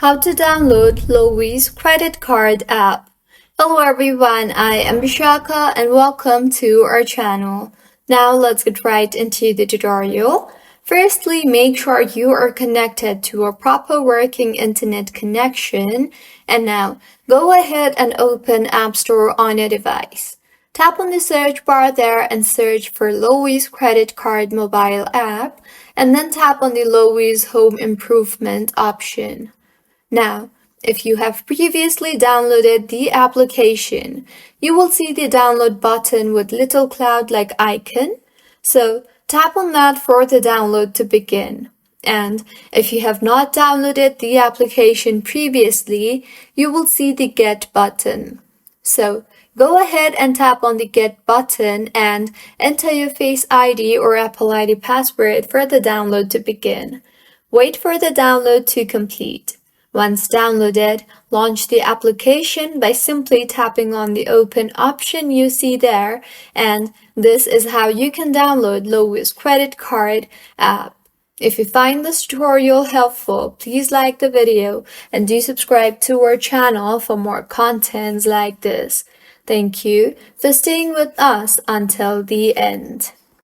How to download Lowe's credit card app. Hello everyone, I am Bishaka and welcome to our channel. Now let's get right into the tutorial. Firstly, make sure you are connected to a proper working internet connection. And now, go ahead and open App Store on your device. Tap on the search bar there and search for Lowe's credit card mobile app, and then tap on the Lowe's Home Improvement option. Now, if you have previously downloaded the application, you will see the download button with little cloud-like icon. So tap on that for the download to begin. And if you have not downloaded the application previously, you will see the Get button. So go ahead and tap on the Get button and enter your Face ID or Apple ID password for the download to begin. Wait for the download to complete. Once downloaded, launch the application by simply tapping on the Open option you see there, and this is how you can download Lowe's credit card app. If you find this tutorial helpful, please like the video and do subscribe to our channel for more contents like this. Thank you for staying with us until the end.